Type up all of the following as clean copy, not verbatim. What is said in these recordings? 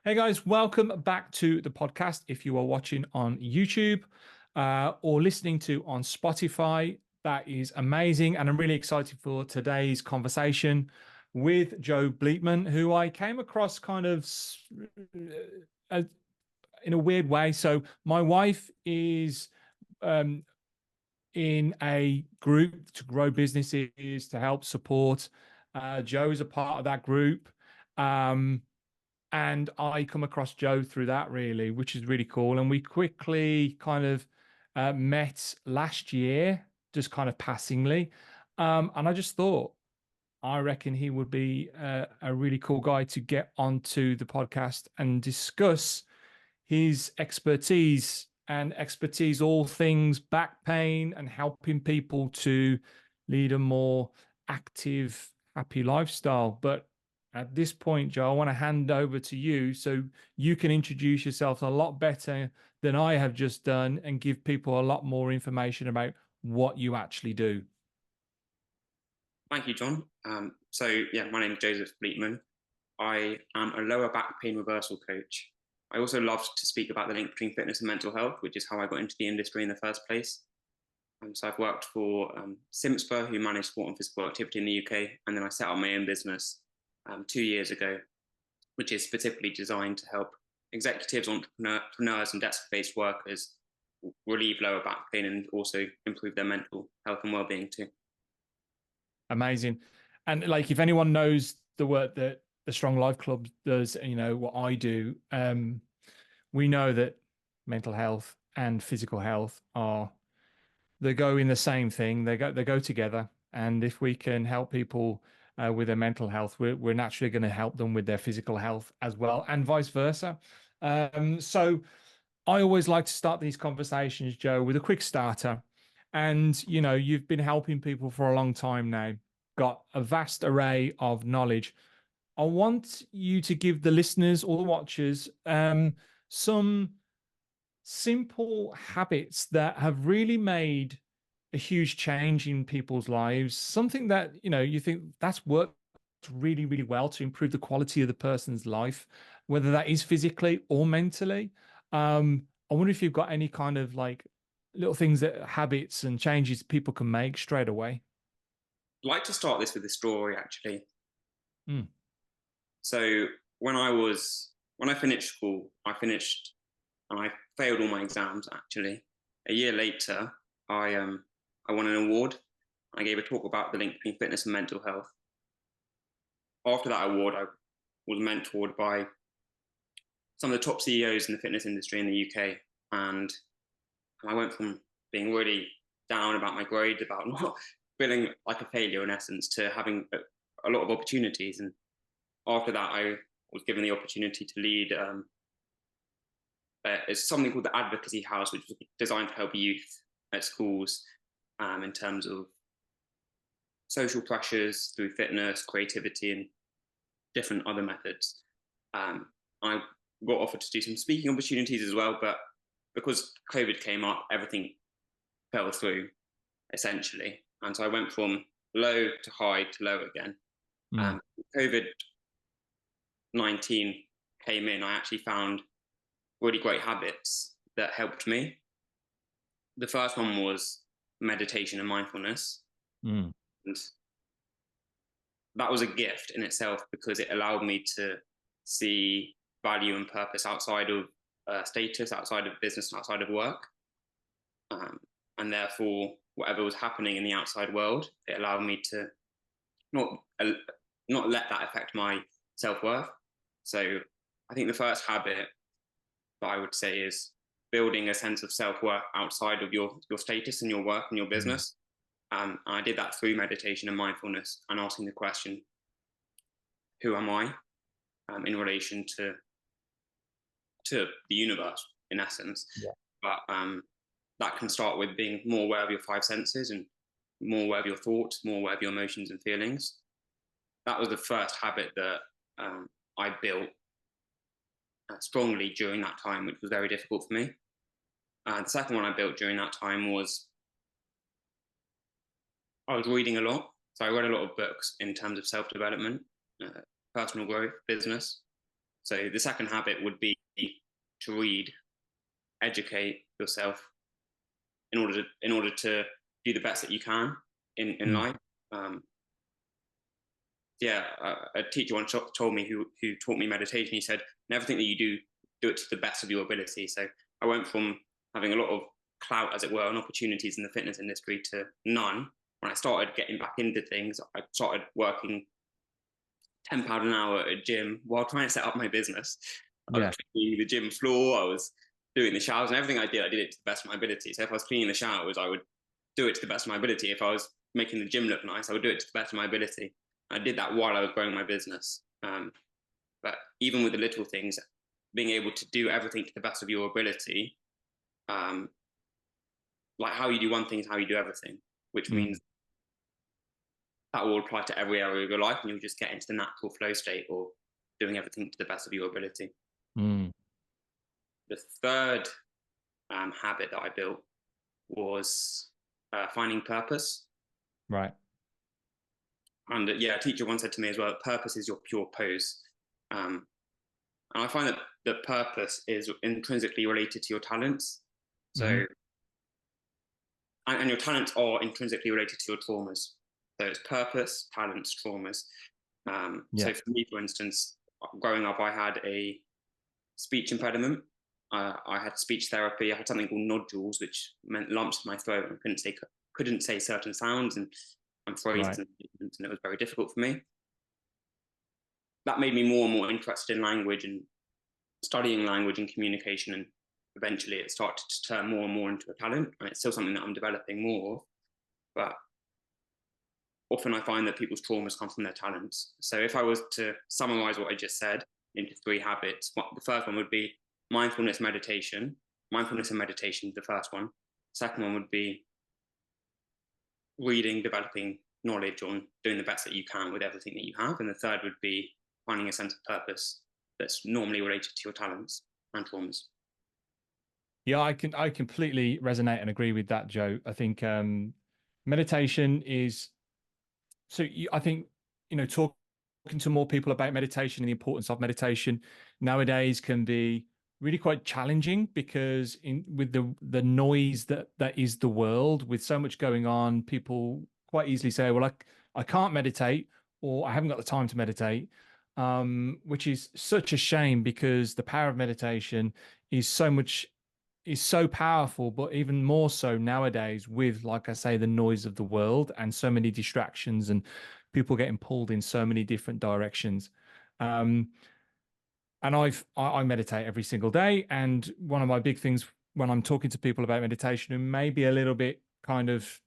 Hey guys, welcome back to the podcast. If you are watching on YouTube or listening to on Spotify, that is amazing. And I'm really excited for today's conversation with Jo Bleetman, who I came across kind of uh, in a weird way. So my wife is um, in a group to grow businesses, to help support. Jo is a part of that group. Um, and I come across Jo through that really, which is really cool. And we quickly kind of met last year, just kind of passingly. And I just thought, I reckon he would be a really cool guy to get onto the podcast and discuss his expertise, all things back pain and helping people to lead a more active, happy lifestyle. But at this point, Jo, I want to hand over to you so you can introduce yourself a lot better than I have just done and give people a lot more information about what you actually do. Thank you, John. My name is Joseph Bleetman. I am a lower back pain reversal coach. I also love to speak about the link between fitness and mental health, which is how I got into the industry in the first place. So I've worked for Simspa, who manage sport and physical activity in the UK, and then I set up my own business 2 years ago, which is specifically designed to help executives, entrepreneurs, and desk-based workers relieve lower back pain and also improve their mental health and well-being too. Amazing. And like, if anyone knows the work that the Strong Life Club does, what I do, we know that mental health and physical health they go in the same thing. They go together. And if we can help people with their mental health, we're naturally going to help them with their physical health as well, and vice versa. So I always like to start these conversations, Jo, with a quick starter. And you've been helping people for a long time now, got a vast array of knowledge. I want you to give the listeners or the watchers some simple habits that have really made a huge change in people's lives, something that you think that's worked really, really well to improve the quality of the person's life, whether that is physically or mentally. I wonder if you've got any kind of like little things, that habits and changes people can make straight away. I'd like to start this with a story, actually. Mm. So when I finished school, and I failed all my exams. Actually, a year later, I won an award. I gave a talk about the link between fitness and mental health. After that award, I was mentored by some of the top CEOs in the fitness industry in the UK, and I went from being really down about my grades, about not feeling like a failure in essence, to having a lot of opportunities. And after that, I was given the opportunity to lead it's something called the Advocacy House, which was designed to help youth at schools in terms of social pressures through fitness, creativity, and different other methods. I got offered to do some speaking opportunities as well, but because COVID came up, everything fell through essentially. And so I went from low to high to low again. Mm. COVID-19 came in, I actually found really great habits that helped me. The first one was meditation and mindfulness. Mm. And that was a gift in itself because it allowed me to see value and purpose outside of status, outside of business, outside of work. And therefore, whatever was happening in the outside world, it allowed me to not let that affect my self-worth. So I think the first habit that I would say is building a sense of self-worth outside of your status and your work and your business. And I did that through meditation and mindfulness and asking the question, who am I in relation to the universe, in essence? Yeah. But that can start with being more aware of your five senses and more aware of your thoughts, more aware of your emotions and feelings. That was the first habit that I built strongly during that time, which was very difficult for me. The second one I built during that time was I was reading a lot. So I read a lot of books in terms of self-development, personal growth, business. So the second habit would be to read, educate yourself in order to do the best that you can in life. A teacher once told me who taught me meditation. He said, "In everything that you do it to the best of your ability." So I went from having a lot of clout, as it were, and opportunities in the fitness industry to none. When I started getting back into things, I started working £10 an hour at a gym while trying to set up my business. I was cleaning the gym floor, I was doing the showers, and everything I did it to the best of my ability. So if I was cleaning the showers, I would do it to the best of my ability. If I was making the gym look nice, I would do it to the best of my ability. I did that while I was growing my business. But even with the little things, being able to do everything to the best of your ability, like how you do one thing is how you do everything, which means that will apply to every area of your life, and you'll just get into the natural flow state or doing everything to the best of your ability. The third habit that I built was finding purpose. Right. And a teacher once said to me as well, purpose is your pure pose. And I find that the purpose is intrinsically related to your talents. So, and your talents are intrinsically related to your traumas. So it's purpose, talents, traumas. So for me, for instance, growing up, I had a speech impediment. I had speech therapy. I had something called nodules, which meant lumps in my throat. I couldn't say certain sounds, and phrases, and it was very difficult for me. That made me more and more interested in language and studying language and communication, and eventually it started to turn more and more into a talent. And it's still something that I'm developing more of, but often I find that people's traumas come from their talents. So if I was to summarize what I just said into 3 habits, the first one would be mindfulness meditation. Mindfulness and meditation is the first one. Second one would be reading, developing knowledge on doing the best that you can with everything that you have. And the third would be finding a sense of purpose that's normally related to your talents and traumas. Yeah, I completely resonate and agree with that, Joe. I think meditation is I think, talking to more people about meditation and the importance of meditation nowadays can be really quite challenging, because with the noise that is the world, with so much going on, people quite easily say, well, I can't meditate, or I haven't got the time to meditate, which is such a shame, because the power of meditation is so powerful, but even more so nowadays with, like I say, the noise of the world and so many distractions and people getting pulled in so many different directions. And I meditate every single day. And one of my big things when I'm talking to people about meditation who may be a little bit kind of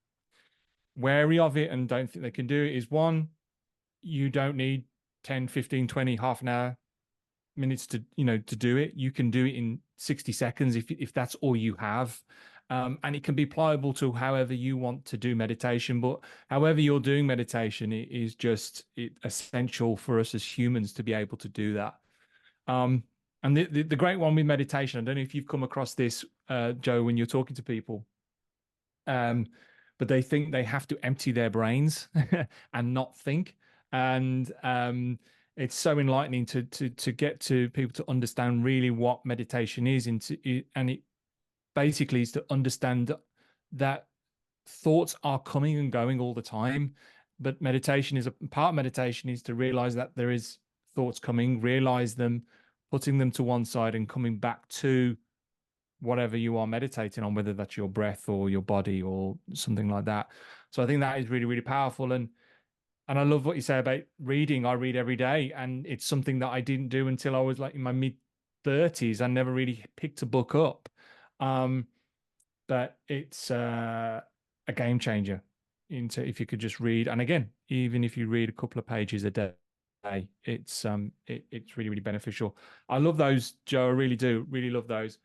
wary of it and don't think they can do it is, one, you don't need 10, 15, 20, half an hour, minutes to do it. You can do it in 60 seconds if that's all you have. And it can be pliable to however you want to do meditation, but however you're doing meditation, it is just essential for us as humans to be able to do that. And the great one with meditation, I don't know if you've come across this, Joe, when you're talking to people, but they think they have to empty their brains and not think. And it's so enlightening to get to people to understand really what meditation is, and it basically is to understand that thoughts are coming and going all the time, but meditation is part of meditation is to realize that there is thoughts coming, realize them, putting them to one side, and coming back to whatever you are meditating on, whether that's your breath or your body or something like that. So I think that is really, really powerful. And I love what you say about reading. I read every day, and it's something that I didn't do until I was like in my mid-30s. I never really picked a book up. But it's a game changer if you could just read. And again, even if you read a couple of pages a day, it's really, really beneficial. I love those, Joe. I really do. Really love those.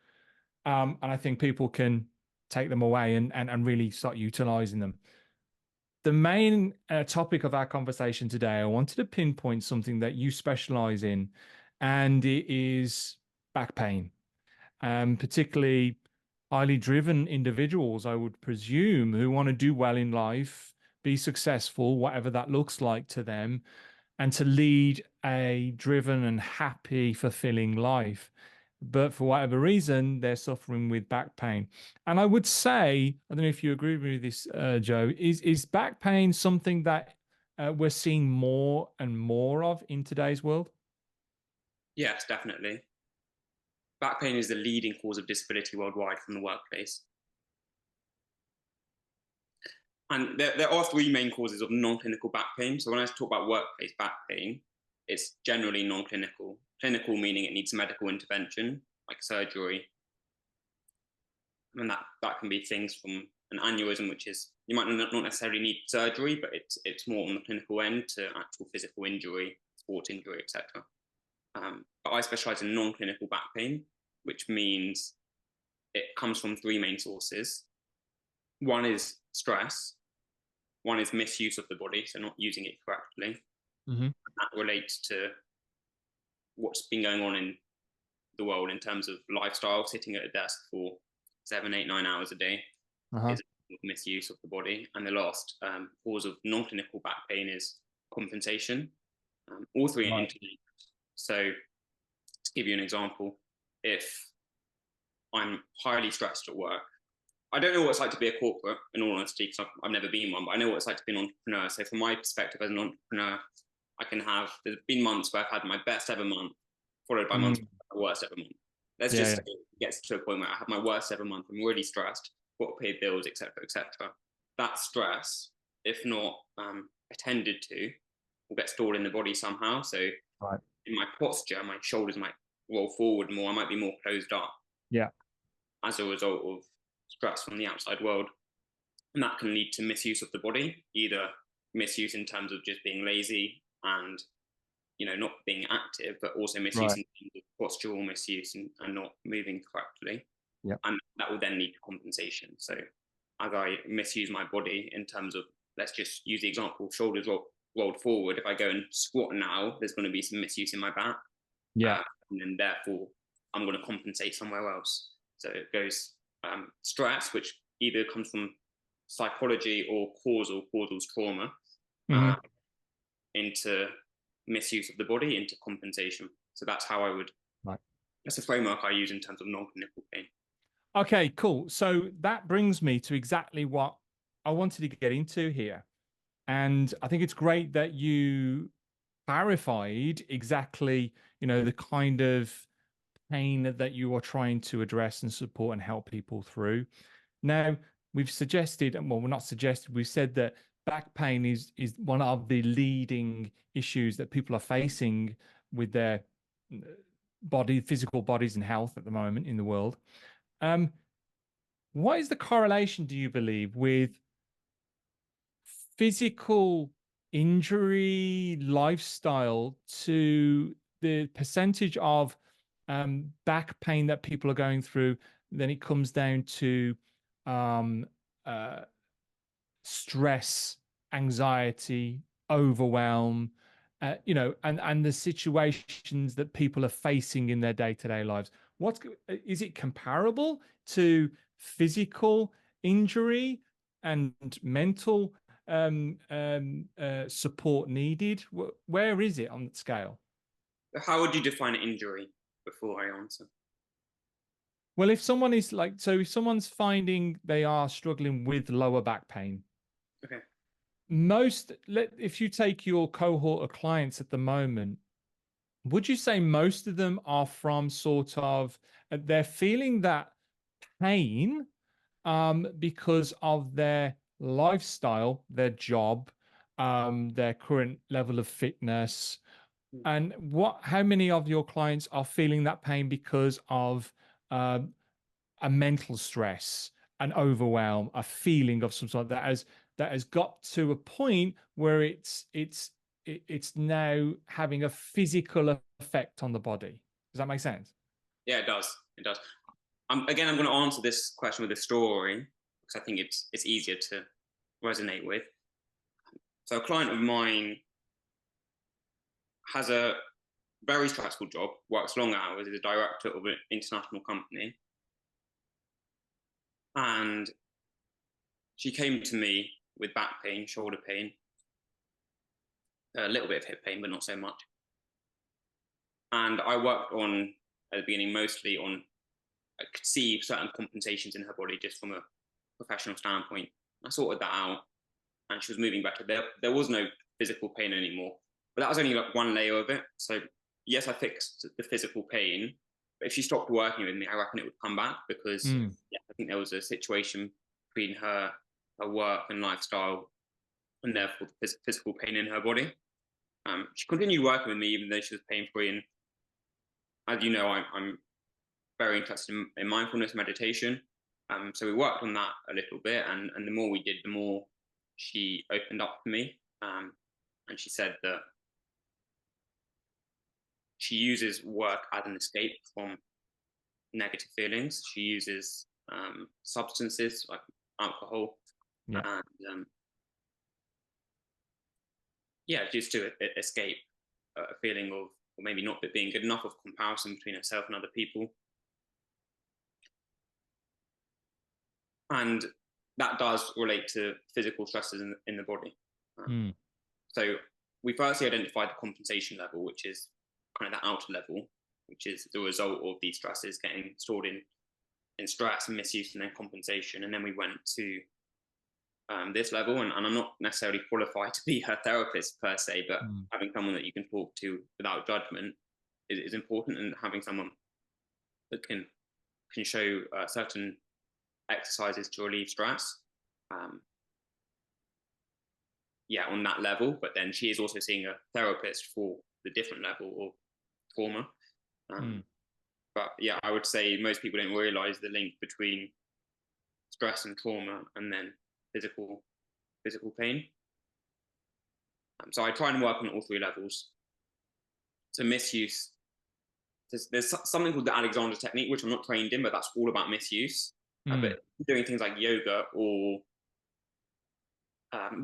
And I think people can take them away and really start utilizing them. The main topic of our conversation today, I wanted to pinpoint something that you specialize in, and it is back pain, particularly highly driven individuals, I would presume, who want to do well in life, be successful, whatever that looks like to them. and to lead a driven and happy, fulfilling life. But for whatever reason, they're suffering with back pain. And I would say, I don't know if you agree with this, Joe, is back pain something that we're seeing more and more of in today's world? Yes, definitely. Back pain is the leading cause of disability worldwide from the workplace. And there are three main causes of non-clinical back pain. So when I talk about workplace back pain, it's generally non-clinical. Clinical meaning it needs medical intervention, like surgery. And that can be things from an aneurysm, which is, you might not necessarily need surgery, but it's more on the clinical end, to actual physical injury, sports injury, etc. But I specialize in non-clinical back pain, which means it comes from three main sources. One is stress. One is misuse of the body, so not using it correctly. Mm-hmm. That relates to what's been going on in the world in terms of lifestyle. Sitting at a desk for 7, 8, 9 hours a day is a misuse of the body. And the last cause of non-clinical back pain is compensation. All three are interlinked. So to give you an example, if I'm highly stressed at work, I don't know what it's like to be a corporate, in all honesty, because I've never been one, but I know what it's like to be an entrepreneur. So from my perspective as an entrepreneur, there's been months where I've had my best ever month, followed by months my worst ever month. Let's just say it gets to a point where I have my worst ever month, I'm really stressed, got to pay bills, etc., etc. That stress, if not attended to, will get stored in the body somehow. So in my posture, my shoulders might roll forward more, I might be more closed up. Yeah. As a result of stress from the outside world. And that can lead to misuse of the body, either misuse in terms of just being lazy and, not being active, but also misuse in terms of postural misuse and not moving correctly. Yeah. And that will then lead to compensation. So as I misuse my body in terms of, let's just use the example, shoulders rolled forward. If I go and squat now, there's going to be some misuse in my back. Yeah. And then therefore I'm going to compensate somewhere else. So it goes stress, which either comes from psychology or causal trauma, into misuse of the body, into compensation. So that's how I would, that's a framework I use in terms of non-clinical pain. Okay, cool. So that brings me to exactly what I wanted to get into here. And I think it's great that you clarified exactly, the kind of pain that you are trying to address and support and help people through. Now, we've suggested, well, we're not suggested, we've said that back pain is one of the issues that people are facing with their physical bodies and health at the moment in the world. What is the correlation, do you believe, with physical injury lifestyle to the percentage of back pain that people are going through? Then it comes down to stress, anxiety, overwhelm, and the situations that people are facing in their day-to-day lives. Is it comparable to physical injury and mental support needed? Where is it on that scale? How would you define injury before I answer? Well, if someone's finding they are struggling with lower back pain, okay, if you take your cohort of clients at the moment, would you say most of them are from sort of, they're feeling that pain because of their lifestyle, their job, their current level of fitness? And how many of your clients are feeling that pain because of a mental stress, an overwhelm, a feeling of some sort that has got to a point where it's now having a physical effect on the body? Does that make sense? Yeah, it does. It does. Again, I'm going to answer this question with a story because I think it's easier to resonate with. So a client of mine has a very stressful job, works long hours, is a director of an international company. And she came to me with back pain, shoulder pain. a little bit of hip pain, but not so much. And I worked on, at the beginning, mostly on, I could see certain compensations in her body just from a professional standpoint. I sorted that out, and she was moving better. There was no physical pain anymore, but that was only like one layer of it. So yes, I fixed the physical pain, but if she stopped working with me, I reckon it would come back, because yeah, I think there was a situation between her work and lifestyle, and therefore the physical pain in her body. She continued working with me even though she was pain free, and as you know, I'm very interested in mindfulness meditation. So we worked on that a little bit, and the more we did, the more she opened up to me. And she said that she uses work as an escape from negative feelings. She uses substances like alcohol, Yeah. and yeah, just to escape a feeling of, or maybe not being good enough, of comparison between herself and other people. And that does relate to physical stresses in the body. So we firstly identified the compensation level, which is kind of the outer level, which is the result of these stresses getting stored in stress and misuse and then compensation. And then we went to this level, and I'm not necessarily qualified to be her therapist per se, but having someone that you can talk to without judgment is important, and having someone that can show certain exercises to relieve stress. Yeah, on that level, but then she is also seeing a therapist for the different level of trauma. But yeah, I would say most people don't realize the link between stress and trauma and then physical pain. So I try and work on all three levels. So misuse, there's something called the Alexander technique, which I'm not trained in, but that's all about misuse. But doing things like yoga or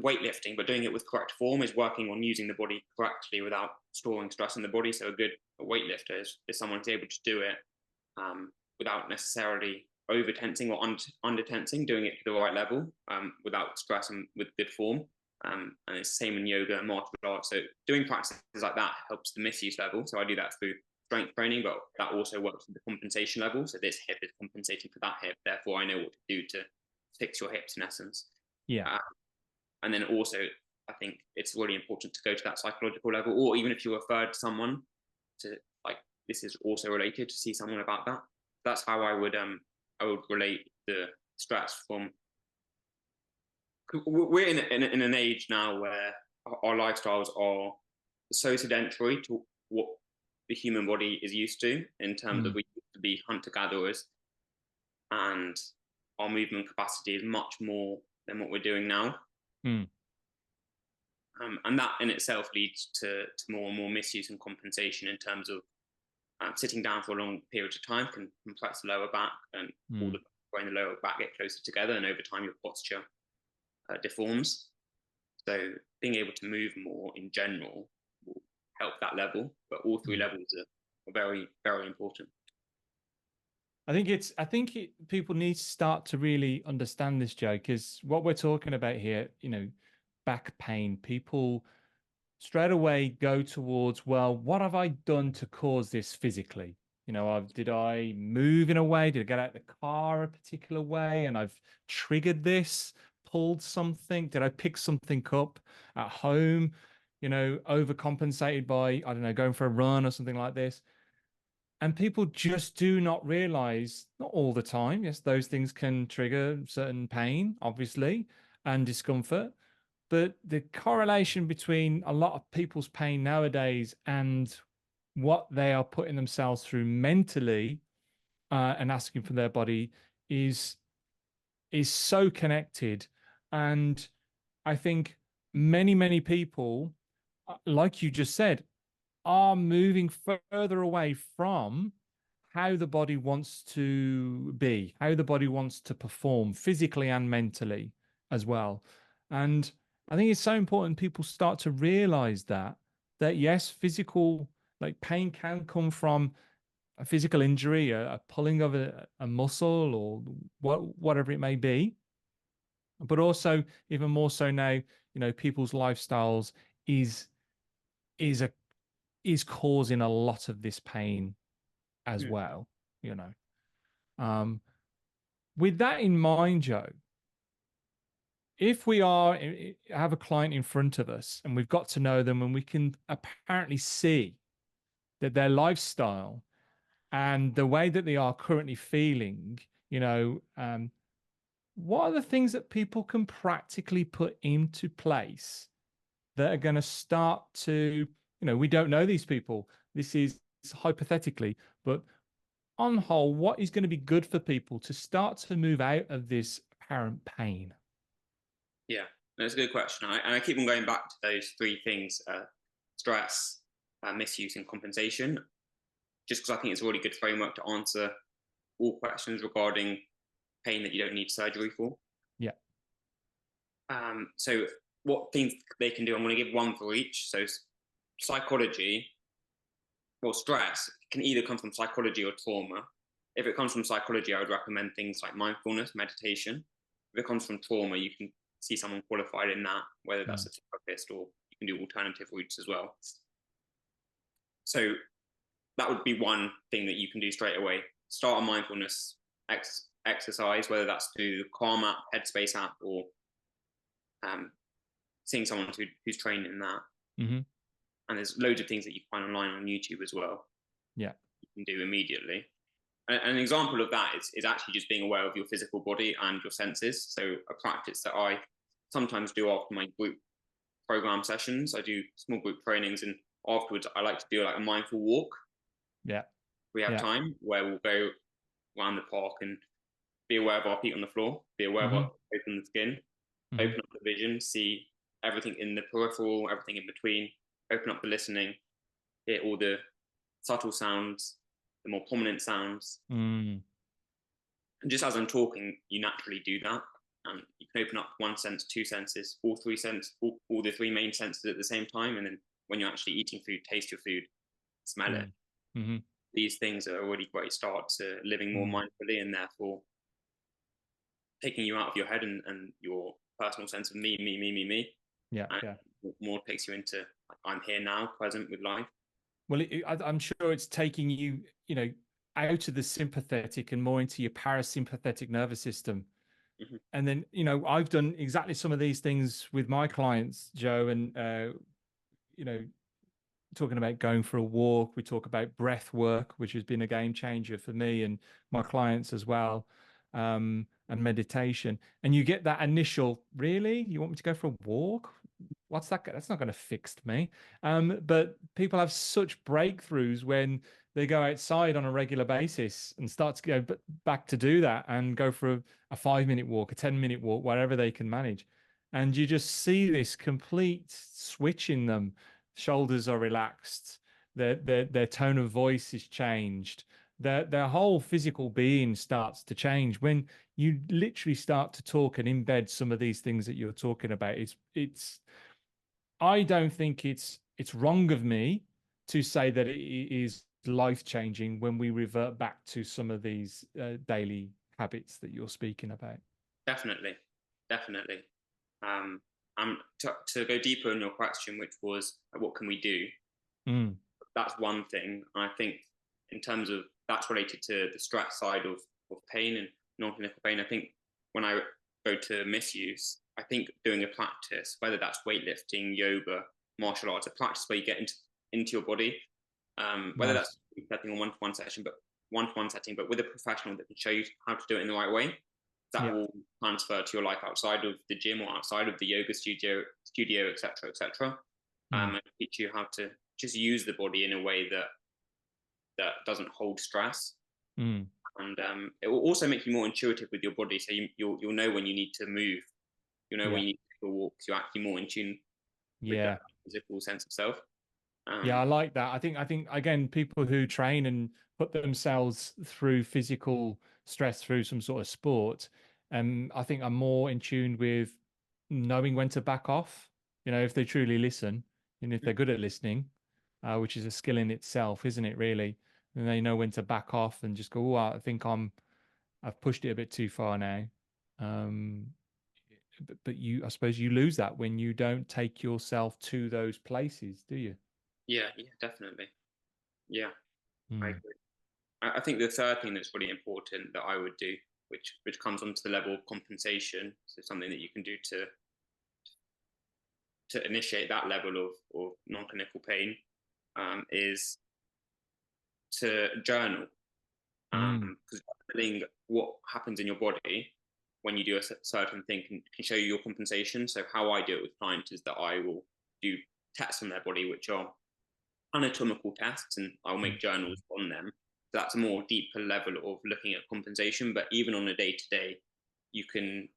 weightlifting, but doing it with correct form, is working on using the body correctly without storing stress in the body. So a good weightlifter is someone who's able to do it without necessarily over tensing or under tensing, doing it to the right level without stress and with good form. And it's the same in yoga and martial arts. So doing practices like that helps the misuse level. So I do that through strength training, but that also works with the compensation level. So this hip is compensating for that hip. Therefore, I know what to do to fix your hips in essence. Yeah. And then also, I think it's really important to go to that psychological level, or even if you referred someone to, like, this is also related, to see someone about that. That's how I would relate the stress from. We're in an age now where our lifestyles are so sedentary to what the human body is used to, in terms of we used to be hunter-gatherers, and our movement capacity is much more than what we're doing now. And that in itself leads to more and more misuse and compensation, in terms of sitting down for a long period of time can compress the lower back, and all the brain and the lower back get closer together, and over time your posture deforms. So being able to move more in general will help that level, but all three levels are very, very important. I think people need to start to really understand this, Joe, because what we're talking about here, back pain, people straight away go towards, well, what have I done to cause this physically? Did I move in a way? Did I get out the car a particular way and I've triggered this, pulled something? Did I pick something up at home, overcompensated by, I don't know, going for a run or something like this? And people just do not realize, not all the time, yes, those things can trigger certain pain, obviously, and discomfort. But the correlation between a lot of people's pain nowadays and what they are putting themselves through mentally and asking for their body is so connected. And I think many people, like you just said, are moving further away from how the body wants to be, how the body wants to perform physically and mentally as well. And I think it's so important people start to realize that yes, physical, like, pain can come from a physical injury, a pulling of a muscle, or whatever it may be. But also, even more so now, people's lifestyles is is causing a lot of this pain as Mm. well, you know. With that in mind, Joe, if we have a client in front of us and we've got to know them and we can apparently see that their lifestyle and the way that they are currently feeling, you know, what are the things that people can practically put into place that are going to start to, you know, we don't know these people. This is hypothetically, but on whole, what is going to be good for people to start to move out of this apparent pain? Yeah, that's a good question. And I keep on going back to those three things: stress, misuse, and compensation. Just because I think it's a really good framework to answer all questions regarding pain that you don't need surgery for. Yeah. So what things they can do, I'm going to give one for each. So psychology, well, stress can either come from psychology or trauma. If it comes from psychology, I would recommend things like mindfulness, meditation. If it comes from trauma, you can see someone qualified in that, whether that's a therapist or you can do alternative routes as well. So that would be one thing that you can do straight away. Start a mindfulness exercise, whether that's through the Calm app, Headspace app, or seeing someone who's trained in that. Mm-hmm. And there's loads of things that you can find online on YouTube as well. Yeah. You can do immediately. An example of that is actually just being aware of your physical body and your senses. So a practice that I sometimes do after my group program sessions, I do small group trainings, and afterwards I like to do like a mindful walk. Yeah. We have time where we'll go around the park and be aware of our feet on the floor, be aware of our open the skin, open up the vision, see everything in the peripheral, everything in between, open up the listening, hear all the subtle sounds, the more prominent sounds. And just as I'm talking, you naturally do that. And you can open up one sense, two senses, all three senses, all the three main senses at the same time. And then when you're actually eating food, taste your food, smell it. These things are a really great start to living more mindfully, and therefore taking you out of your head and your personal sense of me. Yeah. And more takes you into like, I'm here now, present with life. Well, I'm sure it's taking you, you know, out of the sympathetic and more into your parasympathetic nervous system. And then, you know, I've done exactly some of these things with my clients, Joe, and, you know, talking about going for a walk. We talk about breath work, which has been a game changer for me and my clients as well, and meditation. And you get that initial, really? You want me to go for a walk? What's that? That's not going to fix me. But people have such breakthroughs when they go outside on a regular basis and start to go back to do that and go for a 5-minute walk, a 10-minute walk, wherever they can manage. And you just see this complete switch in them. Shoulders are relaxed. Their tone of voice is changed. Their whole physical being starts to change when you literally start to talk and embed some of these things that you're talking about. It's I don't think it's wrong of me to say that it is life-changing when we revert back to some of these daily habits that you're speaking about. Definitely. To go deeper in your question, which was what can we do? That's one thing. I think in terms of that's related to the stress side of pain and non-clinical pain. I think when I go to misuse, I think doing a practice, whether that's weightlifting, yoga, martial arts, a practice where you get into your body, whether that's setting a one-to-one setting, but with a professional that can show you how to do it in the right way, that will transfer to your life outside of the gym or outside of the yoga studio, etc. And teach you how to just use the body in a way that doesn't hold stress. And it will also make you more intuitive with your body. So you'll know when you need to move. You'll know when you need to take a walk. So you're actually more in tune with that physical sense of self. I like that. I think again, people who train and put themselves through physical stress through some sort of sport, I think are more in tune with knowing when to back off. You know, if they truly listen and if they're good at listening, which is a skill in itself, isn't it? Really, and they know when to back off and just go, "Oh, I think I've pushed it a bit too far now." But I suppose you lose that when you don't take yourself to those places, do you? Yeah, yeah, definitely. Yeah, I Mm. agree. I think the third thing that's really important that I would do, which comes onto the level of compensation, so something that you can do to initiate that level of non-clinical pain, is to journal. Mm. Because journaling what happens in your body when you do a certain thing can show you your compensation. So how I do it with clients is that I will do tests on their body, which are anatomical tests, and I'll Mm. make journals on them. So that's a more deeper level of looking at compensation. But even on a day to day, you can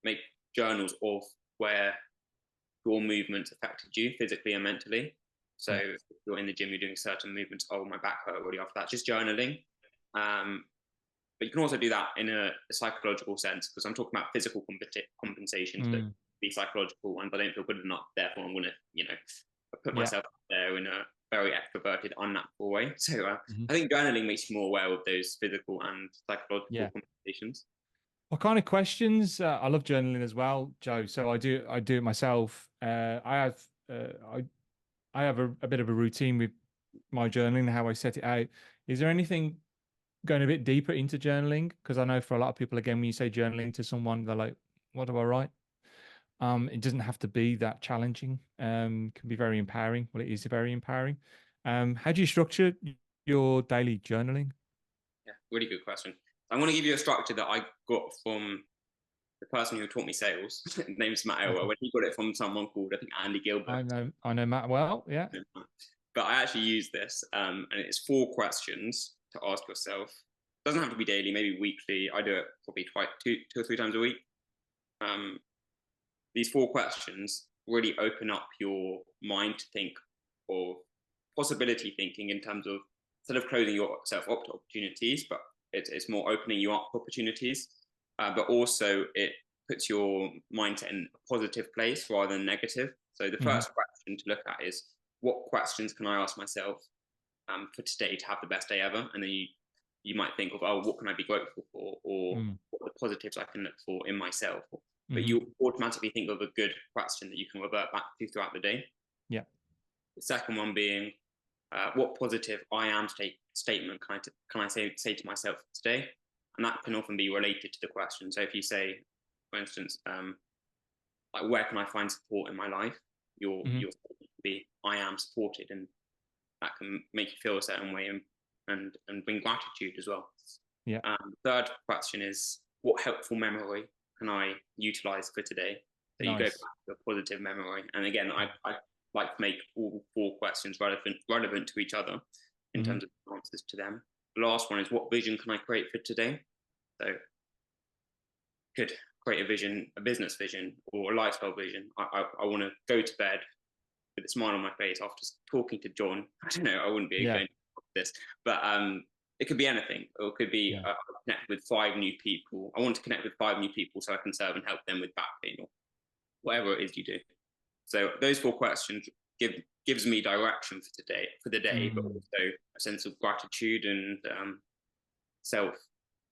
make journals of where your movements affected you physically and mentally. So Yeah. if you're in the gym, you're doing certain movements. Oh, my back hurt already after that. Just journaling. Um, but you can also do that in a psychological sense, because I'm talking about physical compensations, but Mm. the psychological ones I don't feel good enough. Therefore, I'm going to, put Yeah. myself there in a very extroverted, unnatural way. So Mm-hmm. I think journaling makes you more aware of those physical and psychological Yeah. compensations. What kind of questions? I love journaling as well, Joe. So I do it myself. I have a bit of a routine with my journaling and how I set it out. Is there anything going a bit deeper into journaling? Because I know for a lot of people, again, when you say journaling to someone, they're like, "What do I write?" It doesn't have to be that challenging. It can be very empowering. Well, it is very empowering. How do you structure your daily journaling? Yeah, really good question. I'm going to give you a structure that I got from the person who taught me sales. Name's Matt Elwell. Okay. When he got it from someone called, I think, Andy Gilbert. I know Matt well. Yeah. But I actually use this, and it's 4 questions to ask yourself. It doesn't have to be daily, maybe weekly. I do it probably two or three times a week. Um, these 4 questions really open up your mind to think of possibility thinking in terms of, instead of closing yourself up to opportunities, but it's more opening you up to opportunities. But also it puts your mindset in a positive place rather than negative. So the Hmm. first question to look at is, what questions can I ask myself for today to have the best day ever? And then you might think of, oh, what can I be grateful for, or Mm. what are the positives I can look for in myself. But Hmm. you automatically think of a good question that you can revert back to throughout the day. Yeah. The second one being, what positive I am statement can I say to myself today? And that can often be related to the question. So if you say, for instance, like, where can I find support in my life? Hmm. Your statement can be, I am supported, and that can make you feel a certain way, and bring gratitude as well. Yeah. Third question is, what helpful memory can I utilize for today? So you go back Nice. to a positive memory. And again, I like to make all 4 questions relevant to each other in Hmm. terms of answers to them. The last one is, what vision can I create for today? So could create a vision, a business vision, or a lifestyle vision. I want to go to bed with a smile on my face after talking to John. I don't know, I wouldn't be Yeah. going to this, but it could be anything. Or it could be, Yeah. connect with 5 new people. I want to connect with 5 new people so I can serve and help them with back pain, or whatever it is you do. So those 4 questions gives me direction for the day, but Mm. also a sense of gratitude and self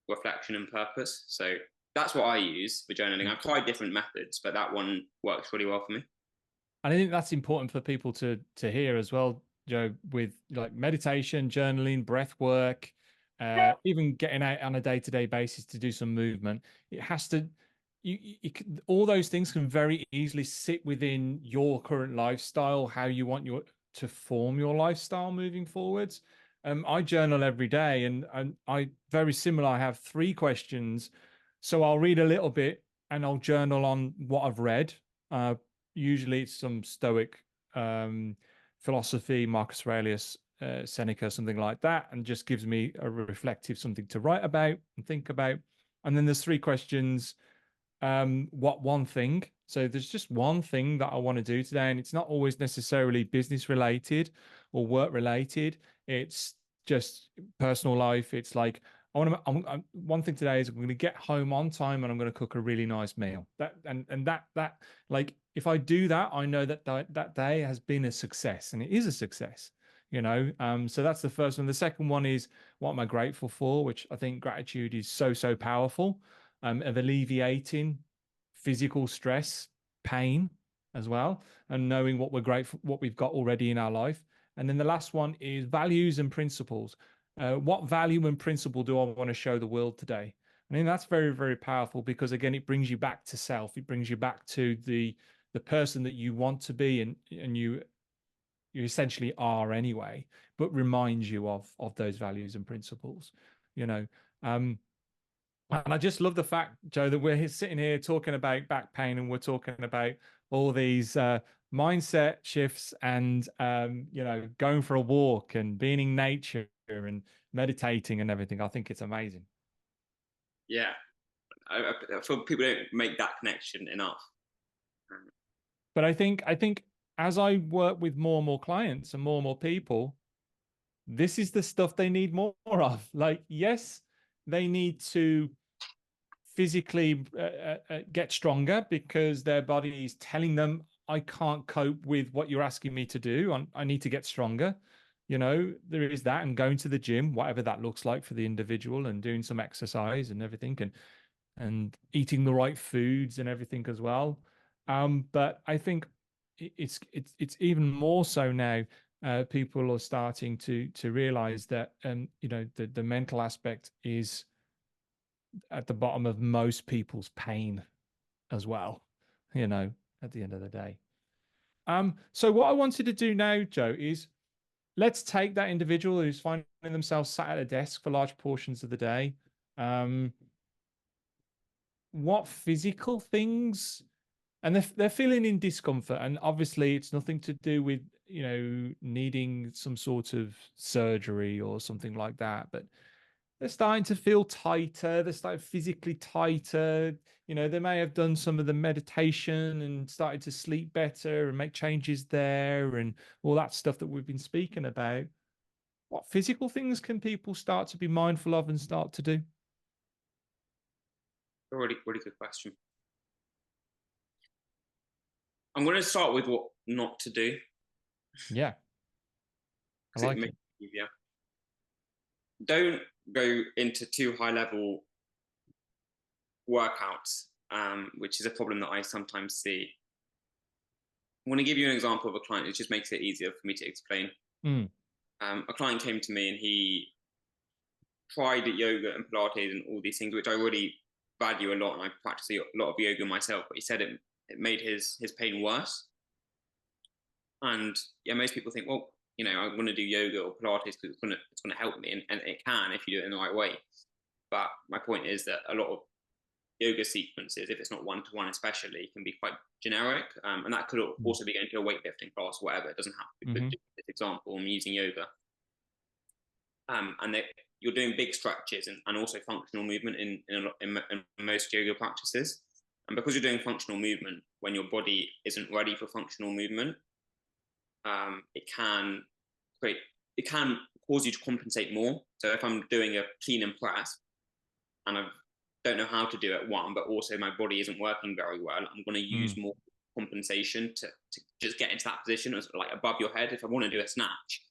reflection and purpose. So that's what I use for journaling. Yeah. I've tried different methods, but that one works really well for me. And I think that's important for people to hear as well, Joe, with like meditation, journaling, breath work, even getting out on a day-to-day basis to do some movement. It has to, all those things can very easily sit within your current lifestyle, how you want to form your lifestyle moving forwards. I journal every day, and I very similar. I have 3 questions, so I'll read a little bit and I'll journal on what I've read. Uh, Usually it's some Stoic philosophy, Marcus Aurelius, Seneca, something like that, and just gives me a reflective something to write about and think about. And then there's 3 questions. What one thing? So there's just one thing that I want to do today, and it's not always necessarily business related or work related. It's just personal life. It's like I want to. One thing today is I'm going to get home on time and I'm going to cook a really nice meal. That like if I do that, I know that day has been a success, and it is a success. So that's the first one. The second one is, what am I grateful for? Which I think gratitude is so powerful, of alleviating physical stress, pain as well, and knowing what we're grateful, what we've got already in our life. And then the last one is values and principles. What value and principle do I want to show the world today? I mean, that's very, very powerful because again, it brings you back to self. It brings you back to the person that you want to be, and you essentially are anyway, but reminds you of those values and principles, you know. And I just love the fact, Jo, that we're sitting here talking about back pain, and we're talking about all these mindset shifts, and going for a walk and being in nature and meditating and everything. I think it's amazing. Yeah, I feel people don't make that connection enough. But I think as I work with more and more clients and more people, this is the stuff they need more of. Like, yes, they need to physically get stronger because their body is telling them, I can't cope with what you're asking me to do. I need to get stronger. There is that, and going to the gym, whatever that looks like for the individual, and doing some exercise and everything, and eating the right foods and everything as well. But I think it's even more so now. People are starting to realize that the mental aspect is at the bottom of most people's pain as well, at the end of the day. So what I wanted to do now, Jo, is let's take that individual who's finding themselves sat at a desk for large portions of the day. What physical things, and they're feeling in discomfort, and obviously it's nothing to do with needing some sort of surgery or something like that, but they're starting to feel tighter. They're starting physically tighter. They may have done some of the meditation and started to sleep better and make changes there and all that stuff that we've been speaking about. What physical things can people start to be mindful of and start to do? Really, really good question. I'm going to start with what not to do. Yeah. I like it. Easier. Don't go into too high level workouts, which is a problem that I sometimes see. I want to give you an example of a client. It just makes it easier for me to explain. A client came to me and he tried yoga and Pilates and all these things, which I really value a lot, and I practice a lot of yoga myself, but he said it made his pain worse. And yeah, most people think, well, I want to do yoga or Pilates because it's going to help me, and it can if you do it in the right way. But my point is that a lot of yoga sequences, if it's not one-to-one especially, can be quite generic, and that could also be going to a weightlifting class or whatever. It doesn't have to be. This example, I'm using yoga, and you're doing big stretches and also functional movement in most yoga practices. And because you're doing functional movement, when your body isn't ready for functional movement, it can cause you to compensate more. So if I'm doing a clean and press and I don't know how to do it, one, but also my body isn't working very well, I'm going to use more compensation to just get into that position as like above your head. If I want to do a snatch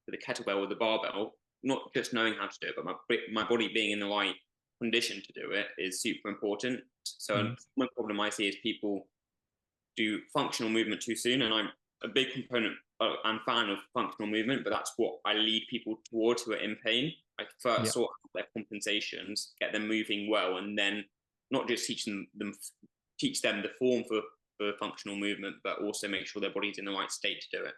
with a kettlebell or the barbell, not just knowing how to do it, but my body being in the right condition to do it is super important. So one problem I see is people do functional movement too soon, and I'm a big component and fan of functional movement, but that's what I lead people towards who are in pain. I first sort out their compensations, get them moving well, and then not just teach them the form for functional movement, but also make sure their body's in the right state to do it.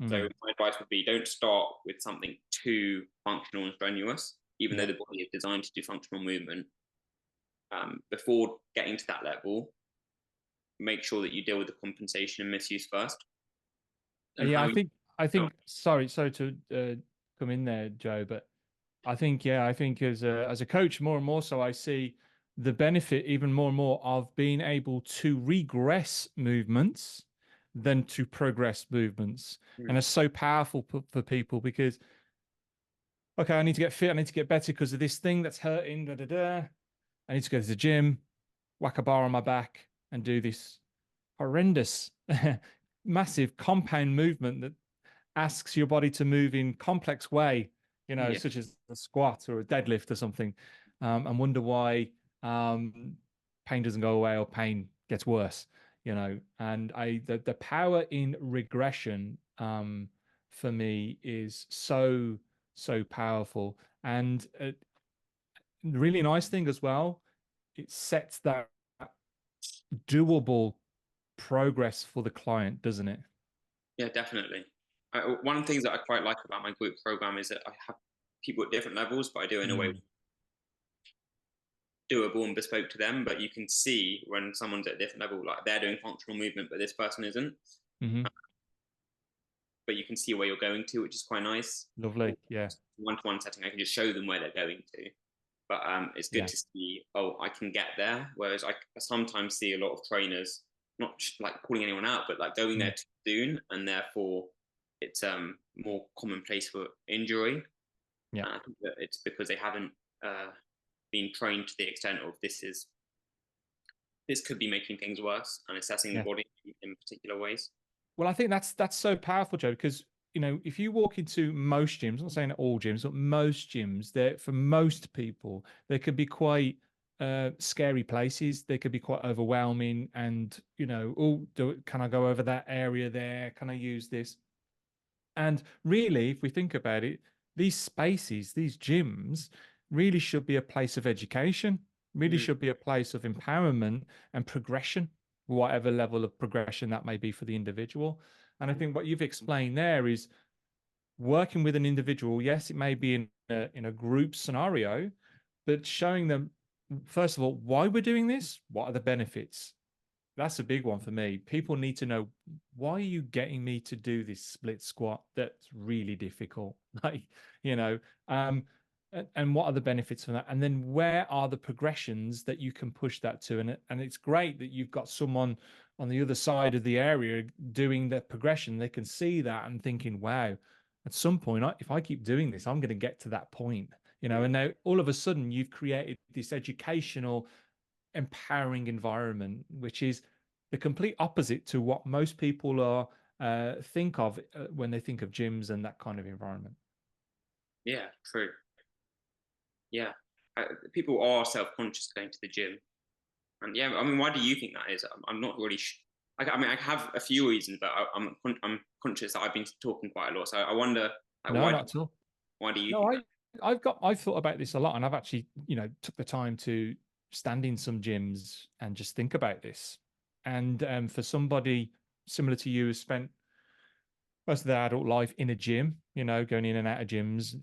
So my advice would be, don't start with something too functional and strenuous, even though the body is designed to do functional movement. Before getting to that level, make sure that you deal with the compensation and misuse first. And I think sorry to come in there, Jo, but I think as a coach, more and more so, I see the benefit even more and more of being able to regress movements than to progress movements. And it's so powerful for people because, okay, I need to get fit, I need to get better because of this thing that's hurting, I need to go to the gym, whack a bar on my back and do this horrendous, massive compound movement that asks your body to move in complex way, such as a squat or a deadlift or something, and wonder why pain doesn't go away or pain gets worse, and the power in regression for me is so, so powerful. And the really nice thing as well, it sets that doable progress for the client, doesn't it? Yeah, definitely. One of the things that I quite like about my group program is that I have people at different levels, but I do it in a way doable and bespoke to them. But you can see when someone's at a different level, like they're doing functional movement, but this person isn't. Mm-hmm. But you can see where you're going to, which is quite nice. Lovely. Yeah. One-to-one setting, I can just show them where they're going to. But it's good Yeah. to see, oh, I can get there. Whereas I sometimes see a lot of trainers, not like calling anyone out, but like going there too soon, and therefore it's more commonplace for injury. Yeah. And I think that it's because they haven't been trained to the extent of this could be making things worse, and assessing the body in particular ways. Well, I think that's so powerful, Joe, because if you walk into most gyms, I'm not saying all gyms, but most gyms, there for most people, they could be quite scary places. They could be quite overwhelming, and oh, can I go over that area there? Can I use this? And really, if we think about it, these spaces, these gyms, really should be a place of education, really should be a place of empowerment and progression, whatever level of progression that may be for the individual. And I think what you've explained there is working with an individual. Yes, it may be in a group scenario, but showing them, first of all, why we're doing this, what are the benefits? That's a big one for me. People need to know, why are you getting me to do this split squat that's really difficult? Like, and what are the benefits from that? And then where are the progressions that you can push that to? And it's great that you've got someone on the other side of the area doing the progression. They can see that and thinking, wow, at some point, if I keep doing this, I'm going to get to that point, and now all of a sudden you've created this educational empowering environment, which is the complete opposite to what most people are think of when they think of gyms and that kind of environment. Yeah, true. Yeah, people are self-conscious going to the gym, and yeah, I mean, why do you think that is? I'm not really. I mean, I have a few reasons, but I'm conscious that I've been talking quite a lot, so I wonder, like, No, not at all. why do you No, think that? I've thought about this a lot, and I've actually took the time to stand in some gyms and just think about this. And for somebody similar to you, who's spent most of their adult life in a gym, going in and out of gyms,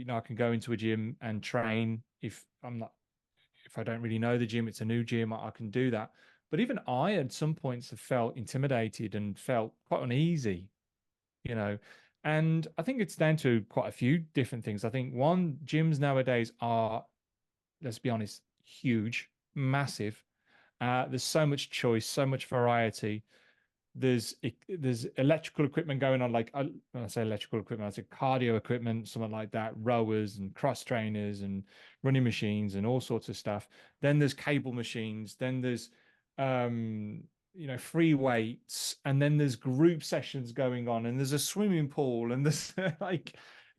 I can go into a gym and train if I don't really know the gym, it's a new gym, I can do that. But even I, at some points, have felt intimidated and felt quite uneasy, and I think it's down to quite a few different things. I think one, gyms nowadays are, let's be honest, huge, massive. There's so much choice, so much variety. There's electrical equipment going on, like when I say electrical equipment, I say cardio equipment, something like that, rowers and cross trainers and running machines and all sorts of stuff. Then there's cable machines. Then there's free weights, and then there's group sessions going on, and there's a swimming pool, and there's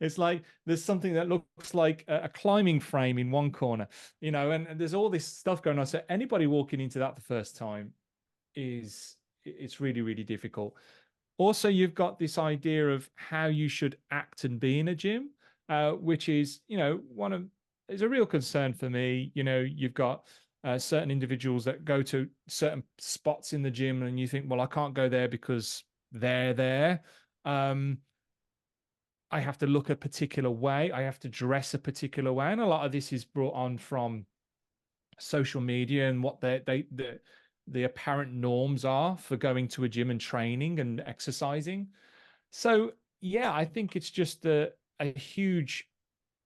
it's like there's something that looks like a climbing frame in one corner, and there's all this stuff going on. So anybody walking into that the first time it's really, really difficult. Also, you've got this idea of how you should act and be in a gym, which is, is a real concern for me. You've got certain individuals that go to certain spots in the gym, and you think, well, I can't go there because they're there. I have to look a particular way. I have to dress a particular way, and a lot of this is brought on from social media and what the apparent norms are for going to a gym and training and exercising. So yeah, I think it's just a huge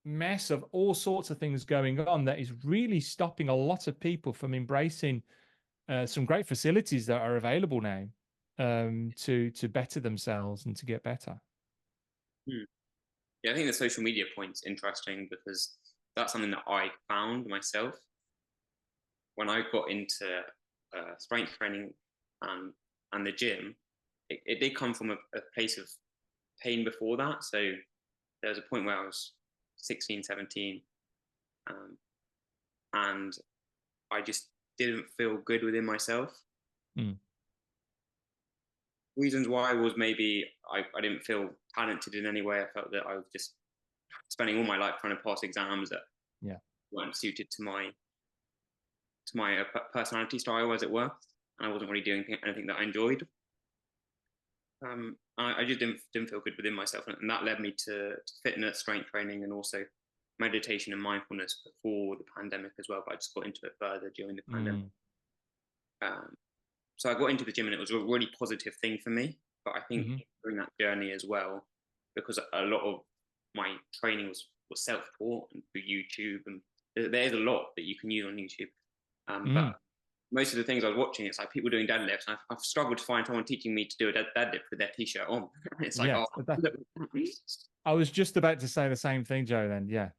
mess of all sorts of things going on that is really stopping a lot of people from embracing some great facilities that are available now to better themselves and to get better. Yeah, I think the social media point's interesting because that's something that I found myself when I got into strength training and the gym. It did come from a place of pain before that. So there was a point where I was 16, 17, and I just didn't feel good within myself. reasons why was maybe I didn't feel talented in any way. I felt that I was just spending all my life trying to pass exams that Yeah. weren't suited to my personality style, as it were, and I wasn't really doing anything that I enjoyed. I just didn't feel good within myself, and that led me to fitness, strength training, and also meditation and mindfulness before the pandemic as well. But I just got into it further during the pandemic. So I got into the gym, and it was a really positive thing for me. But I think during that journey as well, because a lot of my training was self-taught and through YouTube, and there's a lot that you can use on YouTube. But most of the things I was watching, it's like people doing deadlifts. And I've struggled to find someone teaching me to do a deadlift with their t-shirt on. It's like, I was just about to say the same thing, Joe. Then, yeah,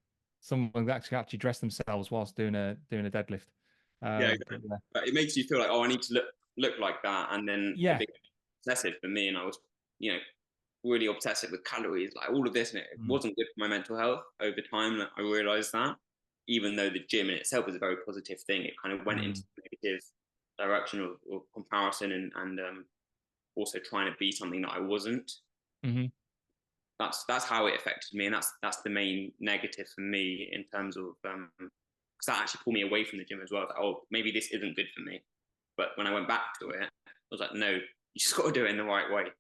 someone actually dressed themselves whilst doing a deadlift. Exactly. But it makes you feel like, I need to look like that, and then it became obsessive for me, and I was, really obsessive with calories, like all of this, and it wasn't good for my mental health. Over time, I realized that, even though the gym in itself is a very positive thing, it kind of went into the negative direction of comparison and also trying to be something that I wasn't. That's how it affected me, and that's the main negative for me in terms of because that actually pulled me away from the gym as well. Like, maybe this isn't good for me. But when I went back to it, I was like, no, you just got to do it in the right way.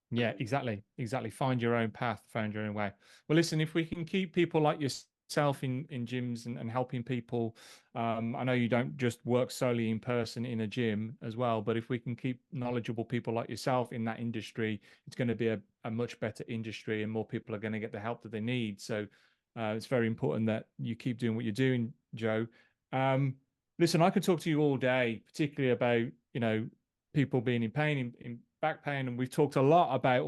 Yeah, exactly. Find your own path, find your own way. Well, listen, if we can keep people like yourself in gyms and helping people, I know you don't just work solely in person in a gym as well, but if we can keep knowledgeable people like yourself in that industry, it's going to be a much better industry, and more people are going to get the help that they need. So it's very important that you keep doing what you're doing, Joe. Listen, I could talk to you all day, particularly about, people being in pain, in back pain, and we've talked a lot about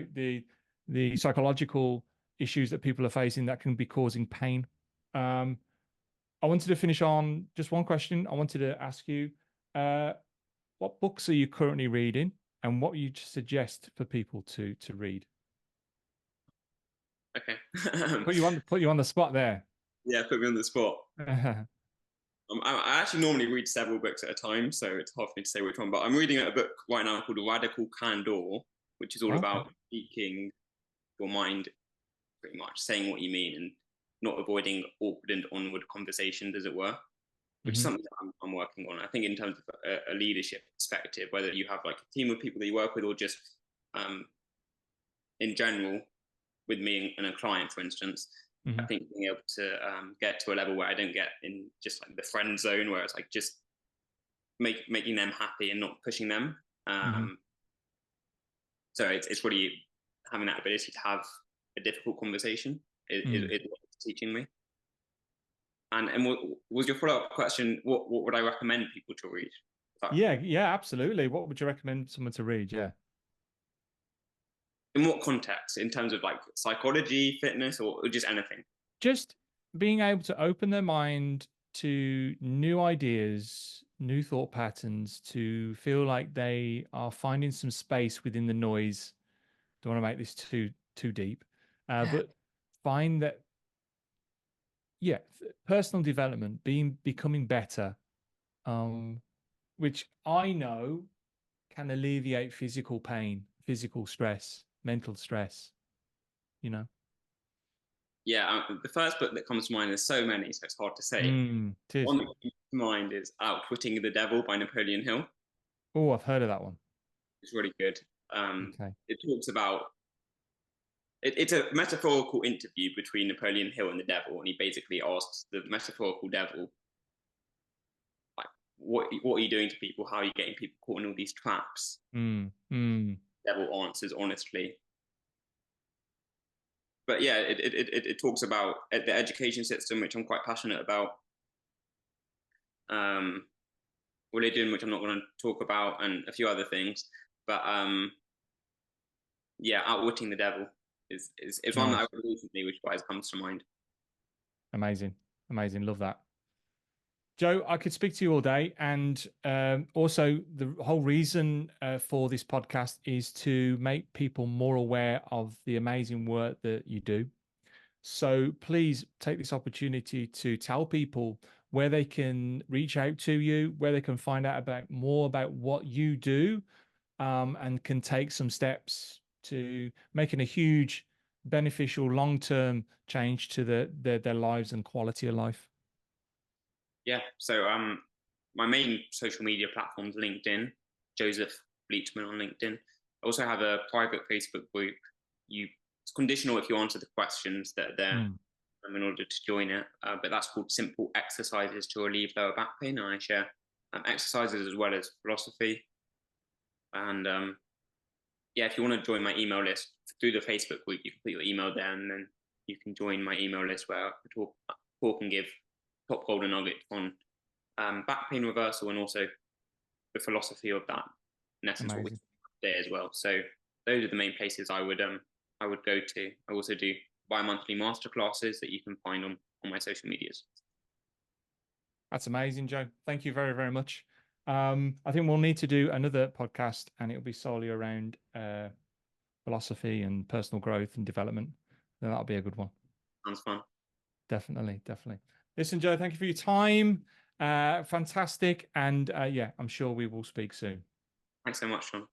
the psychological issues that people are facing that can be causing pain. I wanted to finish on just one question. I wanted to ask you, what books are you currently reading, and what you suggest for people to read? Okay. put you on the spot there. Yeah, put me on the spot. I actually normally read several books at a time, so it's hard for me to say which one. But I'm reading a book right now called Radical Candor, which is all about speaking your mind, pretty much saying what you mean and not avoiding awkward and onward conversations, as it were, which is something that I'm working on. I think in terms of a leadership perspective, whether you have like a team of people that you work with, or just in general with me and a client, for instance. I think being able to get to a level where I don't get in just like the friend zone, where it's like just making them happy and not pushing them. So it's really having that ability to have a difficult conversation is what it's teaching me. And what was your follow-up question? What would I recommend people to read? Yeah, absolutely. What would you recommend someone to read? Yeah. In what context? In terms of like psychology, fitness, or just anything? Just being able to open their mind to new ideas, new thought patterns, to feel like they are finding some space within the noise. Don't want to make this too deep, but find that, personal development, becoming better, which I know can alleviate physical pain, physical stress, mental stress, Yeah, the first book that comes to mind, there's so many, so it's hard to say. One that comes to mind is Outwitting the Devil by Napoleon Hill. Oh, I've heard of that one. It's really good. It talks about, it's a metaphorical interview between Napoleon Hill and the devil, and he basically asks the metaphorical devil, like, what are you doing to people? How are you getting people caught in all these traps? The devil answers honestly. But yeah, it talks about the education system, which I'm quite passionate about. Religion, which I'm not going to talk about, and a few other things. But yeah, Outwitting the Devil is one that I read recently, which always comes to mind. Amazing. Love that. Joe, I could speak to you all day. And also, the whole reason for this podcast is to make people more aware of the amazing work that you do. So please take this opportunity to tell people where they can reach out to you, where they can find out more about what you do, and can take some steps to making a huge, beneficial, long-term change to their lives and quality of life? Yeah. So my main social media platform is LinkedIn, Joseph Bleetman on LinkedIn. I also have a private Facebook group. It's conditional if you answer the questions that are there in order to join it. But that's called Simple Exercises to Relieve Lower Back Pain. And I share exercises as well as philosophy. And yeah, if you want to join my email list through the Facebook group, you can put your email there, and then you can join my email list where I talk and give top golden nuggets on back pain reversal and also the philosophy of that. In essence, what we there as well. So those are the main places I would go to. I also do bi-monthly masterclasses that you can find on my social medias. That's amazing, Joe. Thank you very, very much. I think we'll need to do another podcast, and it'll be solely around philosophy and personal growth and development. Then that'll be a good one. Sounds fun. Definitely, definitely. Listen, Joe, thank you for your time. Fantastic. And yeah, I'm sure we will speak soon. Thanks so much, Sean.